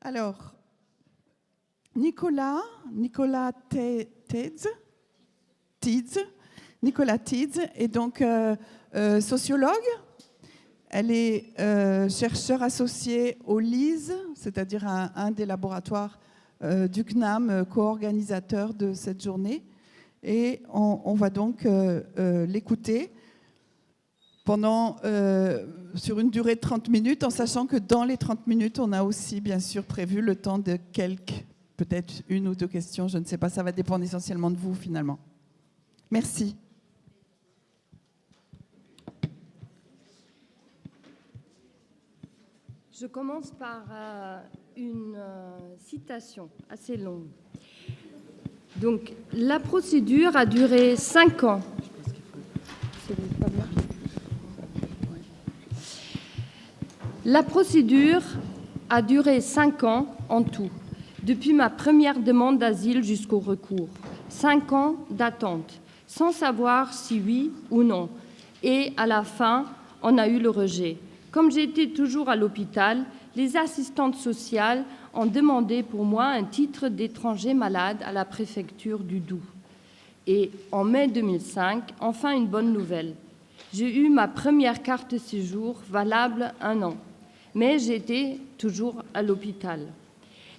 Alors, Nicolas Tidze est donc sociologue. Elle est chercheur associée au LISE, c'est-à-dire un des laboratoires du CNAM, co-organisateur de cette journée. Et on va donc l'écouter sur une durée de 30 minutes, en sachant que dans les 30 minutes, on a aussi bien sûr prévu le temps de peut-être une ou deux questions, je ne sais pas, ça va dépendre essentiellement de vous finalement. Merci. Je commence par une citation assez longue. Donc, la procédure a duré 5 ans. La procédure a duré 5 ans en tout, depuis ma première demande d'asile jusqu'au recours. 5 ans d'attente, sans savoir si oui ou non. Et à la fin, on a eu le rejet. Comme j'étais toujours à l'hôpital, les assistantes sociales ont demandé pour moi un titre d'étranger malade à la préfecture du Doubs. Et en mai 2005, enfin une bonne nouvelle. J'ai eu ma première carte de séjour valable 1 an. Mais j'étais toujours à l'hôpital.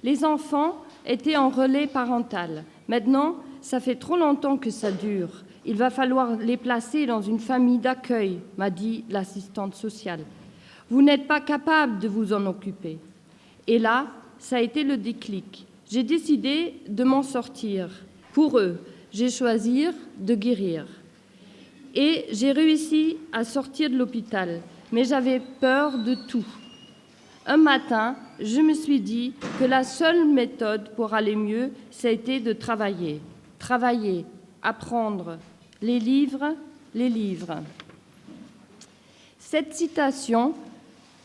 Les enfants étaient en relais parental. Maintenant, ça fait trop longtemps que ça dure. Il va falloir les placer dans une famille d'accueil, m'a dit l'assistante sociale. Vous n'êtes pas capable de vous en occuper. Et là, ça a été le déclic. J'ai décidé de m'en sortir. Pour eux, j'ai choisi de guérir. Et j'ai réussi à sortir de l'hôpital. Mais j'avais peur de tout. Un matin, je me suis dit que la seule méthode pour aller mieux, c'était de travailler. Travailler, apprendre, les livres. Cette citation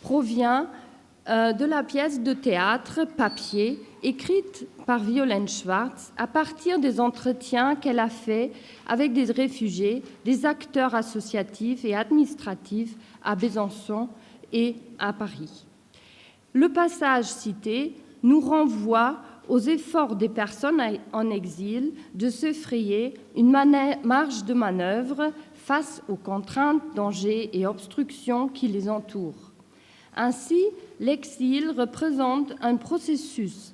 provient de la pièce de théâtre Papier, écrite par Violaine Schwartz à partir des entretiens qu'elle a faits avec des réfugiés, des acteurs associatifs et administratifs à Besançon et à Paris. Le passage cité nous renvoie aux efforts des personnes en exil de se frayer une marge de manœuvre face aux contraintes, dangers et obstructions qui les entourent. Ainsi, l'exil représente un processus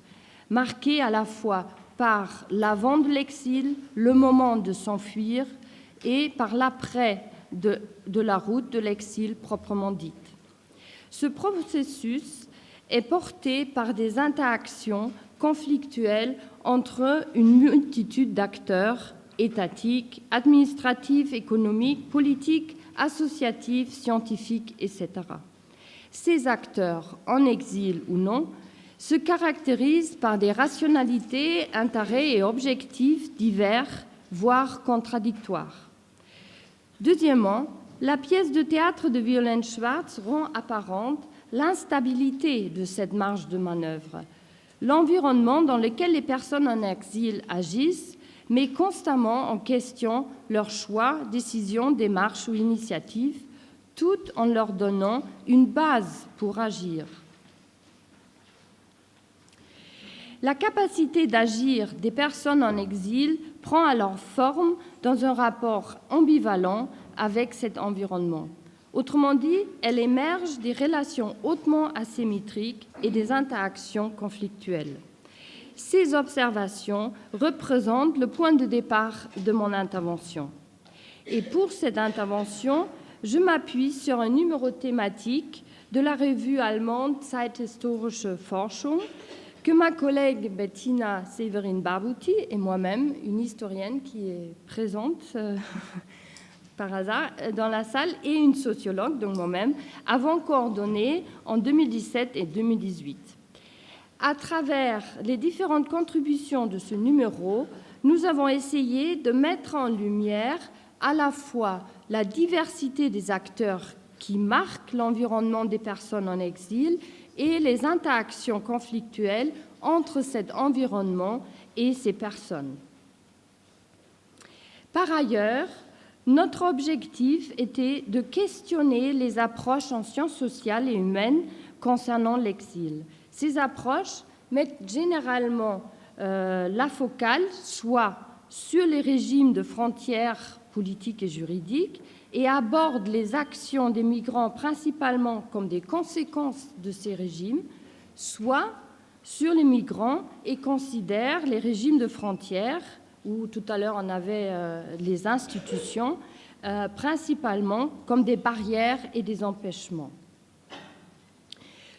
marqué à la fois par l'avant de l'exil, le moment de s'enfuir, et par l'après de la route de l'exil proprement dite. Ce processus est porté par des interactions conflictuelles entre une multitude d'acteurs étatiques, administratifs, économiques, politiques, associatifs, scientifiques, etc. Ces acteurs, en exil ou non, se caractérisent par des rationalités, intérêts et objectifs divers, voire contradictoires. Deuxièmement, la pièce de théâtre de Violaine Schwartz rend apparente l'instabilité de cette marge de manœuvre. L'environnement dans lequel les personnes en exil agissent met constamment en question leurs choix, décisions, démarches ou initiatives, tout en leur donnant une base pour agir. La capacité d'agir des personnes en exil prend alors forme dans un rapport ambivalent avec cet environnement. Autrement dit, elle émerge des relations hautement asymétriques et des interactions conflictuelles. Ces observations représentent le point de départ de mon intervention. Et pour cette intervention, je m'appuie sur un numéro thématique de la revue allemande Zeithistorische Forschung que ma collègue Bettina Severin-Barbuti et moi-même, une historienne qui est présente par hasard dans la salle, et une sociologue, donc moi-même, avons coordonné en 2017 et 2018. À travers les différentes contributions de ce numéro, nous avons essayé de mettre en lumière à la fois la diversité des acteurs qui marquent l'environnement des personnes en exil et les interactions conflictuelles entre cet environnement et ces personnes. Par ailleurs, notre objectif était de questionner les approches en sciences sociales et humaines concernant l'exil. Ces approches mettent généralement la focale soit sur les régimes de frontières politiques et juridiques et abordent les actions des migrants principalement comme des conséquences de ces régimes, soit sur les migrants et considèrent les régimes de frontières, où tout à l'heure on avait les institutions, principalement comme des barrières et des empêchements.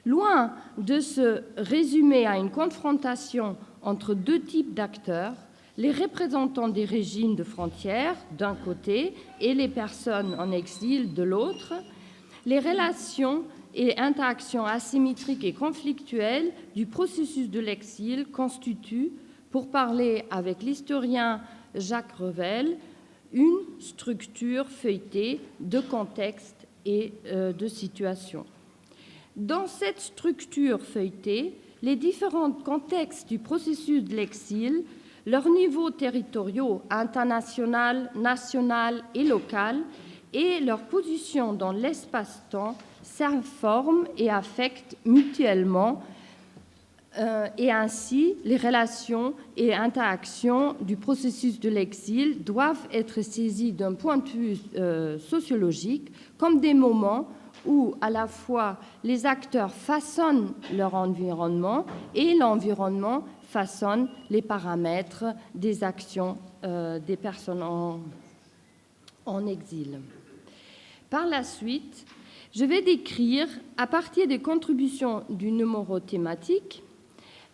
Loin de se résumer à une confrontation entre deux types d'acteurs, les représentants des régimes de frontières d'un côté et les personnes en exil de l'autre, les relations et interactions asymétriques et conflictuelles du processus de l'exil constituent, pour parler avec l'historien Jacques Revel, une structure feuilletée de contexte et de situation. Dans cette structure feuilletée, les différents contextes du processus de l'exil, leurs niveaux territoriaux, international, national et local, et leur position dans l'espace-temps s'informent et affectent mutuellement, et ainsi les relations et interactions du processus de l'exil doivent être saisies d'un point de vue sociologique comme des moments où à la fois les acteurs façonnent leur environnement et l'environnement façonne les paramètres des actions des personnes en exil. Par la suite, je vais décrire, à partir des contributions du numéro thématique,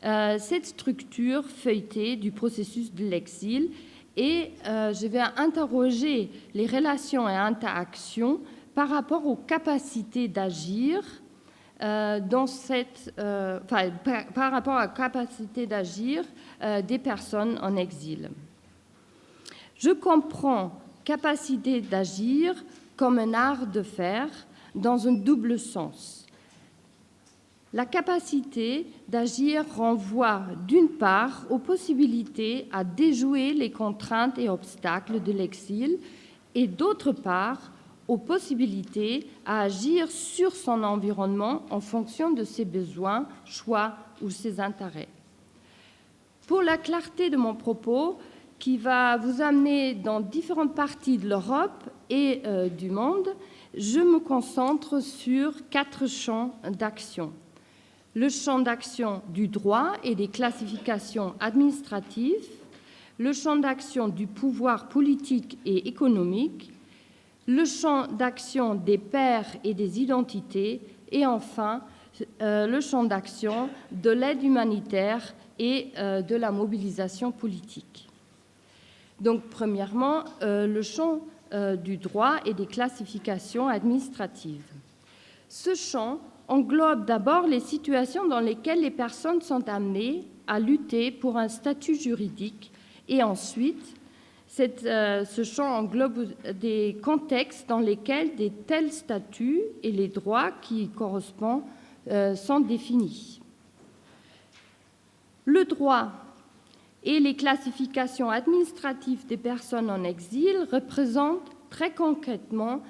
cette structure feuilletée du processus de l'exil et je vais interroger les relations et interactions par rapport aux capacités d'agir par rapport à la capacité d'agir des personnes en exil. Je comprends capacité d'agir comme un art de faire dans un double sens. La capacité d'agir renvoie d'une part aux possibilités à déjouer les contraintes et obstacles de l'exil et d'autre part aux possibilités à agir sur son environnement en fonction de ses besoins, choix ou ses intérêts. Pour la clarté de mon propos, qui va vous amener dans différentes parties de l'Europe et du monde, je me concentre sur 4 champs d'action. Le champ d'action du droit et des classifications administratives, le champ d'action du pouvoir politique et économique, le champ d'action des pairs et des identités, et enfin le champ d'action de l'aide humanitaire et de la mobilisation politique. Donc, premièrement, le champ du droit et des classifications administratives. Ce champ englobe d'abord les situations dans lesquelles les personnes sont amenées à lutter pour un statut juridique et ensuite, ce champ englobe des contextes dans lesquels des tels statuts et les droits qui y correspondent sont définis. Le droit et les classifications administratives des personnes en exil représentent très concrètement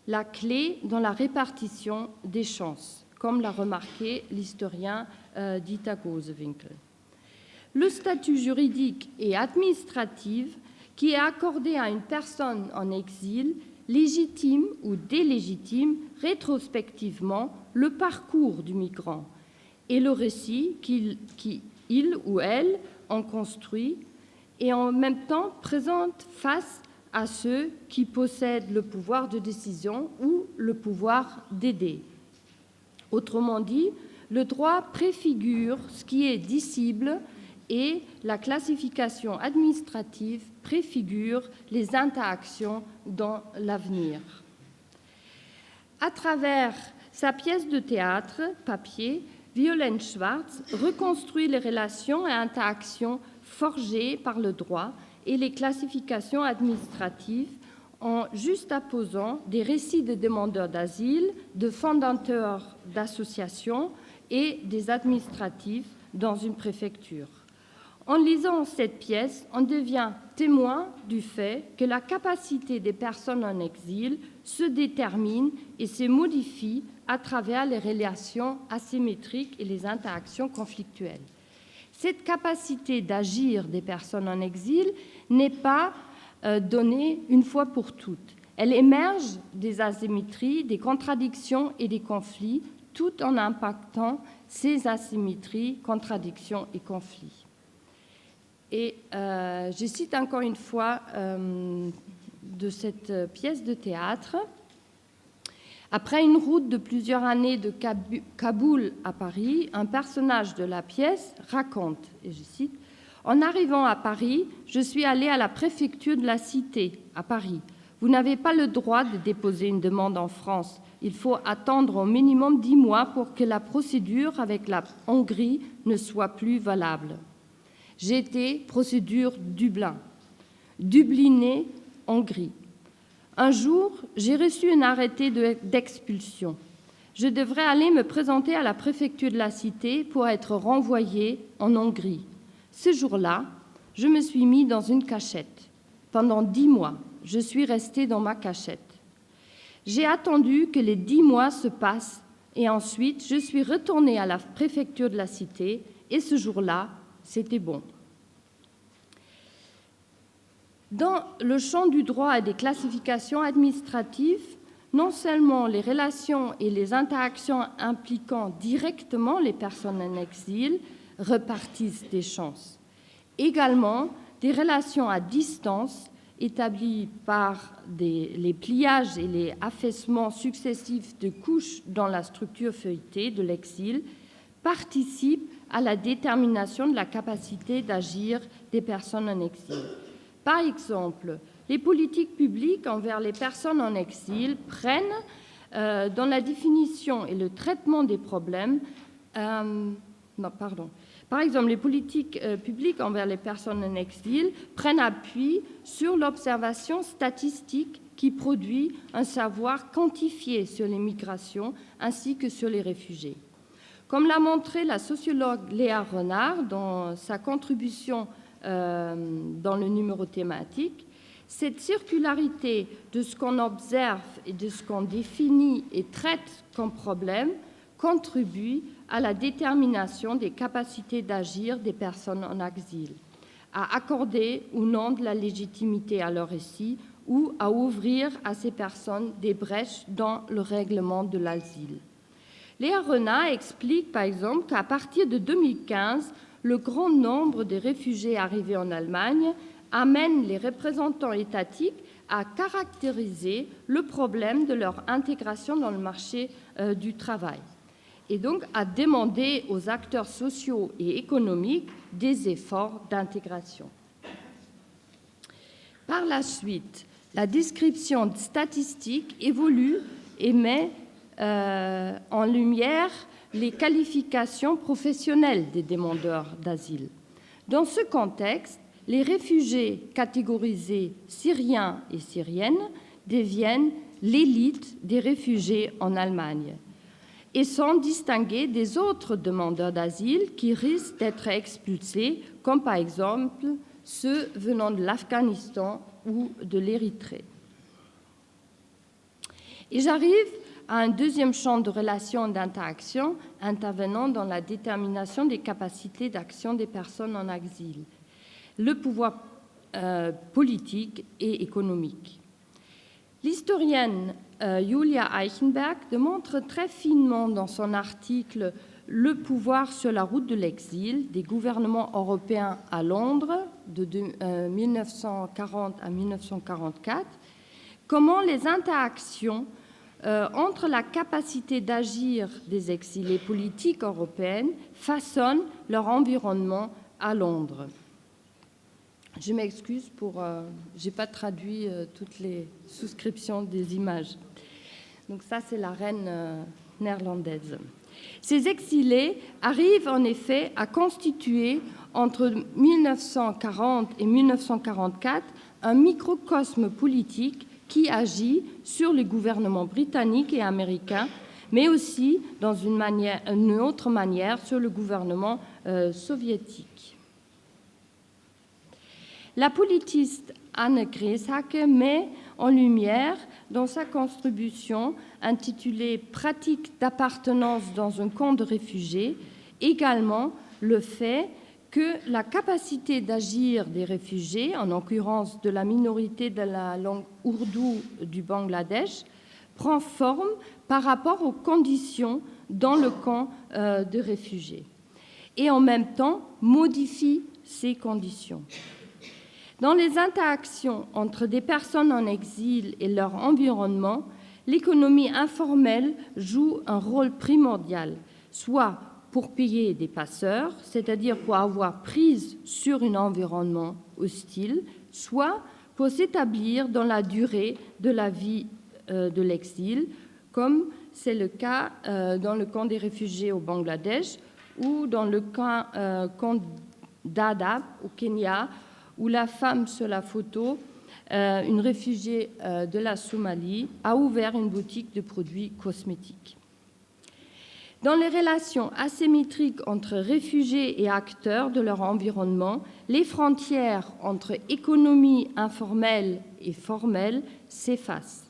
la clé dans la répartition des chances, comme l'a remarqué l'historien Dieter Gosewinkel. Le statut juridique et administratif qui est accordé à une personne en exil légitime ou délégitime rétrospectivement le parcours du migrant et le récit qu'il ou elle en construit et en même temps présente face à ceux qui possèdent le pouvoir de décision ou le pouvoir d'aider. Autrement dit, le droit préfigure ce qui est dissible et la classification administrative préfigure les interactions dans l'avenir. À travers sa pièce de théâtre, Papier, Violaine Schwartz reconstruit les relations et interactions forgées par le droit et les classifications administratives en juxtaposant des récits de demandeurs d'asile, de fondateurs d'associations et des administratifs dans une préfecture. En lisant cette pièce, on devient témoin du fait que la capacité des personnes en exil se détermine et se modifie à travers les relations asymétriques et les interactions conflictuelles. Cette capacité d'agir des personnes en exil n'est pas donnée une fois pour toutes. Elle émerge des asymétries, des contradictions et des conflits, tout en impactant ces asymétries, contradictions et conflits. Et je cite encore une fois de cette pièce de théâtre. Après une route de plusieurs années de Kaboul à Paris, un personnage de la pièce raconte, et je cite, « En arrivant à Paris, je suis allé à la préfecture de la Cité, à Paris. Vous n'avez pas le droit de déposer une demande en France. Il faut attendre au minimum 10 mois pour que la procédure avec la Hongrie ne soit plus valable. J'ai été procédure Dublin, Dubliné, Hongrie. Un jour, j'ai reçu un arrêté d'expulsion. Je devrais aller me présenter à la préfecture de la Cité pour être renvoyé en Hongrie. Ce jour-là, je me suis mis dans une cachette. Pendant 10 mois, je suis resté dans ma cachette. J'ai attendu que les 10 mois se passent et ensuite, je suis retourné à la préfecture de la Cité et ce jour-là, c'était bon. Dans le champ du droit et des classifications administratives, non seulement les relations et les interactions impliquant directement les personnes en exil repartissent des chances, également des relations à distance établies par les pliages et les affaissements successifs de couches dans la structure feuilletée de l'exil participent à la détermination de la capacité d'agir des personnes en exil. Par exemple, les politiques publiques envers les personnes en exil prennent, dans la définition et le traitement des problèmes, Par exemple, les politiques publiques envers les personnes en exil prennent appui sur l'observation statistique qui produit un savoir quantifié sur les migrations ainsi que sur les réfugiés. Comme l'a montré la sociologue Léa Renard dans sa contribution dans le numéro thématique, cette circularité de ce qu'on observe et de ce qu'on définit et traite comme problème contribue à la détermination des capacités d'agir des personnes en exil, à accorder ou non de la légitimité à leur récit ou à ouvrir à ces personnes des brèches dans le règlement de l'asile. Léa Renard explique par exemple qu'à partir de 2015, le grand nombre de réfugiés arrivés en Allemagne amène les représentants étatiques à caractériser le problème de leur intégration dans le marché du travail et donc à demander aux acteurs sociaux et économiques des efforts d'intégration. Par la suite, la description statistique évolue et met en lumière les qualifications professionnelles des demandeurs d'asile. Dans ce contexte, les réfugiés catégorisés syriens et syriennes deviennent l'élite des réfugiés en Allemagne et sont distingués des autres demandeurs d'asile qui risquent d'être expulsés, comme par exemple ceux venant de l'Afghanistan ou de l'Érythrée. Et j'arrive à un deuxième champ de relations et d'interaction intervenant dans la détermination des capacités d'action des personnes en exil, le pouvoir politique et économique. L'historienne Julia Eichenberg démontre très finement dans son article « Le pouvoir sur la route de l'exil des gouvernements européens à Londres de 1940 à 1944 » comment les interactions entre la capacité d'agir des exilés politiques européennes façonnent leur environnement à Londres. Je m'excuse pour... je n'ai pas traduit toutes les souscriptions des images. Donc ça, c'est la reine néerlandaise. Ces exilés arrivent en effet à constituer entre 1940 et 1944 un microcosme politique qui agit sur les gouvernements britanniques et américains, mais aussi, dans une autre manière, sur le gouvernement soviétique. La politiste Anne Greshake met en lumière, dans sa contribution intitulée « Pratique d'appartenance dans un camp de réfugiés », également le fait que la capacité d'agir des réfugiés, en l'occurrence de la minorité de la langue ourdou du Bangladesh, prend forme par rapport aux conditions dans le camp de réfugiés et en même temps modifie ces conditions. Dans les interactions entre des personnes en exil et leur environnement, l'économie informelle joue un rôle primordial, soit pour payer des passeurs, c'est-à-dire pour avoir prise sur un environnement hostile, soit pour s'établir dans la durée de la vie de l'exil, comme c'est le cas dans le camp des réfugiés au Bangladesh ou dans le camp Dadaab au Kenya, où la femme sur la photo, une réfugiée de la Somalie, a ouvert une boutique de produits cosmétiques. Dans les relations asymétriques entre réfugiés et acteurs de leur environnement, les frontières entre économie informelle et formelle s'effacent.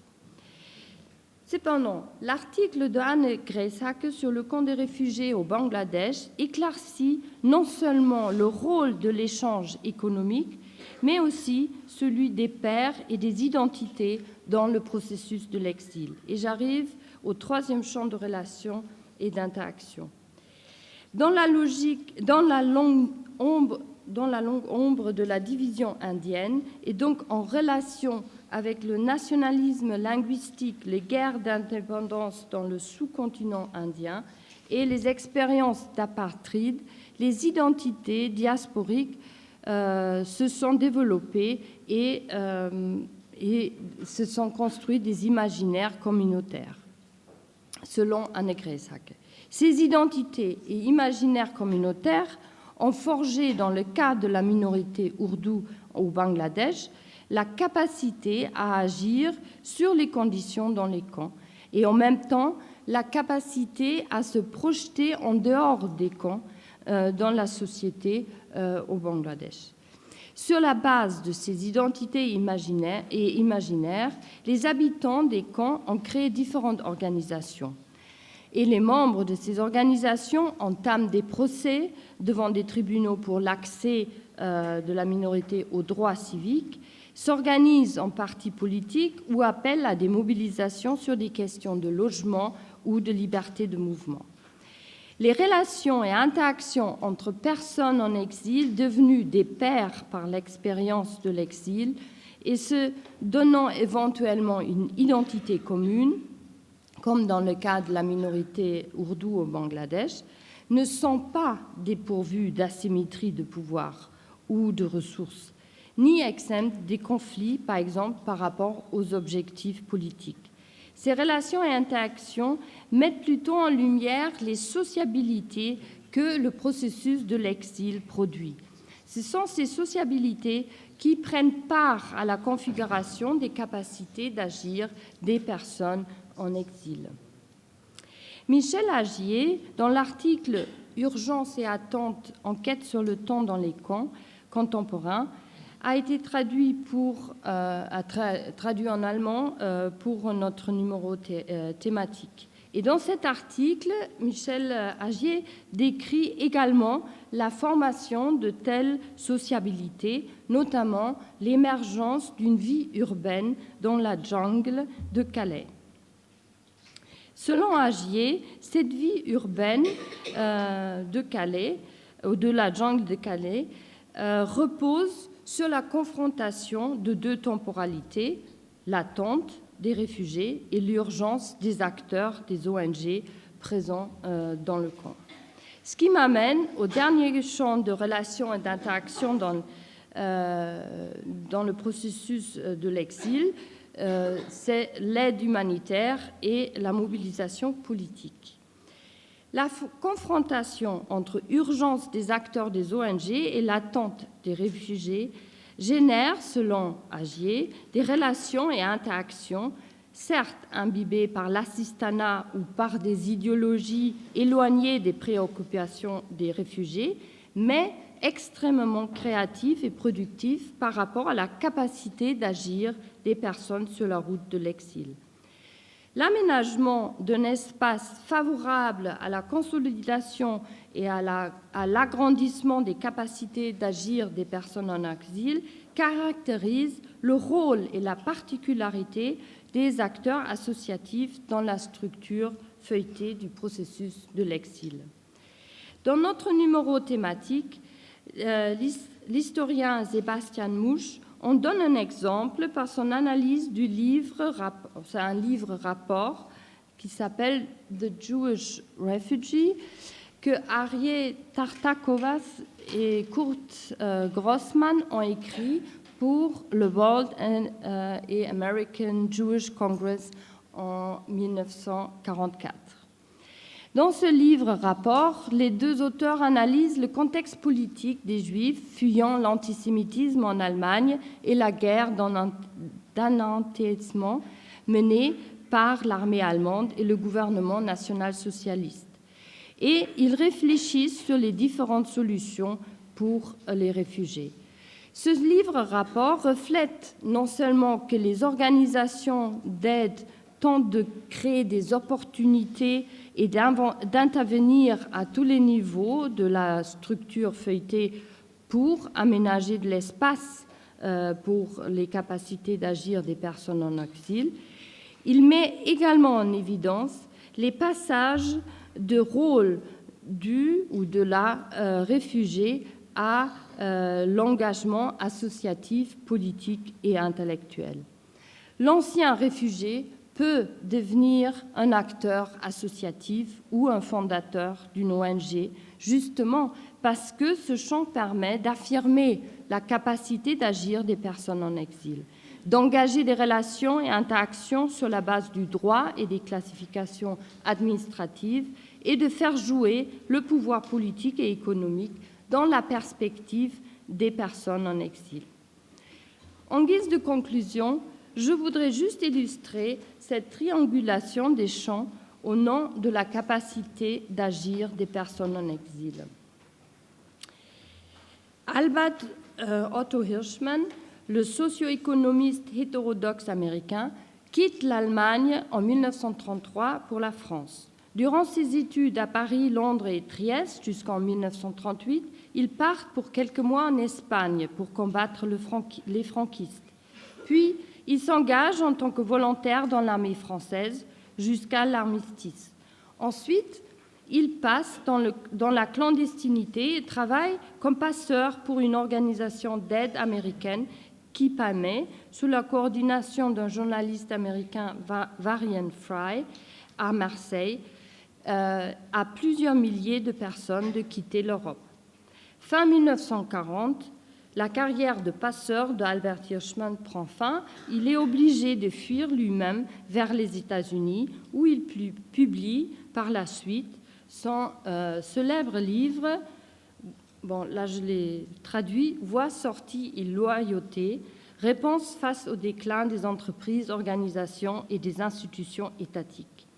Cependant, l'article de Anne Greysack sur le camp des réfugiés au Bangladesh éclaircit non seulement le rôle de l'échange économique, mais aussi celui des pairs et des identités dans le processus de l'exil. Et j'arrive au troisième champ de relation et d'interaction. Dans la longue ombre de la division indienne et donc en relation avec le nationalisme linguistique, les guerres d'indépendance dans le sous-continent indien et les expériences d'apartheid, les identités diasporiques se sont développées et se sont construits des imaginaires communautaires, selon Anne Greysack. Ces identités et imaginaires communautaires ont forgé, dans le cas de la minorité ourdou au Bangladesh, la capacité à agir sur les conditions dans les camps et en même temps la capacité à se projeter en dehors des camps dans la société au Bangladesh. Sur la base de ces identités imaginaires, les habitants des camps ont créé différentes organisations. Et les membres de ces organisations entament des procès devant des tribunaux pour l'accès de la minorité aux droits civiques, s'organisent en partis politiques ou appellent à des mobilisations sur des questions de logement ou de liberté de mouvement. Les relations et interactions entre personnes en exil devenues des pairs par l'expérience de l'exil et se donnant éventuellement une identité commune, comme dans le cas de la minorité ourdou au Bangladesh, ne sont pas dépourvues d'asymétrie de pouvoir ou de ressources, ni exemptes des conflits, par exemple, par rapport aux objectifs politiques. Ces relations et interactions mettent plutôt en lumière les sociabilités que le processus de l'exil produit. Ce sont ces sociabilités qui prennent part à la configuration des capacités d'agir des personnes en exil. Michel Agier, dans l'article « Urgence et attente, enquête sur le temps dans les camps contemporains », a été traduit en allemand pour notre numéro thématique. Et dans cet article, Michel Agier décrit également la formation de telles sociabilités, notamment l'émergence d'une vie urbaine dans la jungle de Calais. Selon Agier, cette vie urbaine de Calais, ou de la jungle de Calais, repose sur la confrontation de deux temporalités, l'attente des réfugiés et l'urgence des acteurs des ONG présents dans le camp. Ce qui m'amène au dernier champ de relations et d'interaction dans le processus de l'exil, c'est l'aide humanitaire et la mobilisation politique. La confrontation entre urgence des acteurs des ONG et l'attente des réfugiés génère, selon Agier, des relations et interactions, certes imbibées par l'assistanat ou par des idéologies éloignées des préoccupations des réfugiés, mais extrêmement créatives et productives par rapport à la capacité d'agir des personnes sur la route de l'exil. L'aménagement d'un espace favorable à la consolidation et à l'agrandissement des capacités d'agir des personnes en exil caractérise le rôle et la particularité des acteurs associatifs dans la structure feuilletée du processus de l'exil. Dans notre numéro thématique, l'historien Sebastian Musch en donne un exemple par son analyse du livre, c'est un livre-rapport qui s'appelle « The Jewish Refugee » que Arié Tartakovas et Kurt Grossman ont écrit pour le World et American Jewish Congress en 1944. Dans ce livre-rapport, les deux auteurs analysent le contexte politique des Juifs fuyant l'antisémitisme en Allemagne et la guerre d'anéantissement menée par l'armée allemande et le gouvernement national-socialiste. Et ils réfléchissent sur les différentes solutions pour les réfugiés. Ce livre-rapport reflète non seulement que les organisations d'aide tentent de créer des opportunités et d'intervenir à tous les niveaux de la structure feuilletée pour aménager de l'espace pour les capacités d'agir des personnes en exil. Il met également en évidence les passages de rôle du ou de la réfugiée à l'engagement associatif, politique et intellectuel. L'ancien réfugié peut devenir un acteur associatif ou un fondateur d'une ONG, justement parce que ce champ permet d'affirmer la capacité d'agir des personnes en exil, d'engager des relations et interactions sur la base du droit et des classifications administratives et de faire jouer le pouvoir politique et économique dans la perspective des personnes en exil. En guise de conclusion, je voudrais juste illustrer cette triangulation des champs au nom de la capacité d'agir des personnes en exil. Albert Otto Hirschman, le socio-économiste hétérodoxe américain, quitte l'Allemagne en 1933 pour la France. Durant ses études à Paris, Londres et Trieste jusqu'en 1938, il part pour quelques mois en Espagne pour combattre les franquistes. Puis, il s'engage en tant que volontaire dans l'armée française jusqu'à l'armistice. Ensuite, il passe dans la clandestinité et travaille comme passeur pour une organisation d'aide américaine qui permet, sous la coordination d'un journaliste américain, Varian Fry, à Marseille, à plusieurs milliers de personnes de quitter l'Europe. Fin 1940, la carrière de passeur d'Albert Hirschman prend fin. Il est obligé de fuir lui-même vers les États-Unis, où il publie par la suite son célèbre livre, bon là je l'ai traduit, Voix, sortie et loyauté, réponse face au déclin des entreprises, organisations et des institutions étatiques.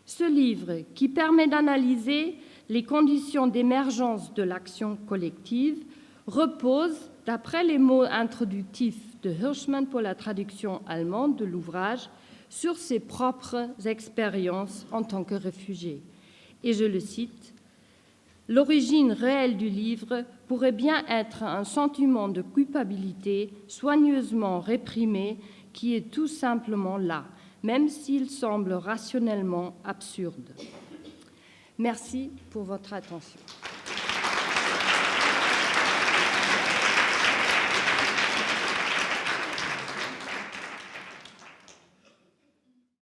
Ce livre, qui permet d'analyser les conditions d'émergence de l'action collective, repose, d'après les mots introductifs de Hirschman pour la traduction allemande de l'ouvrage, sur ses propres expériences en tant que réfugié. Et je le cite, « L'origine réelle du livre pourrait bien être un sentiment de culpabilité soigneusement réprimé qui est tout simplement là, même s'il semble rationnellement absurde. » Merci pour votre attention.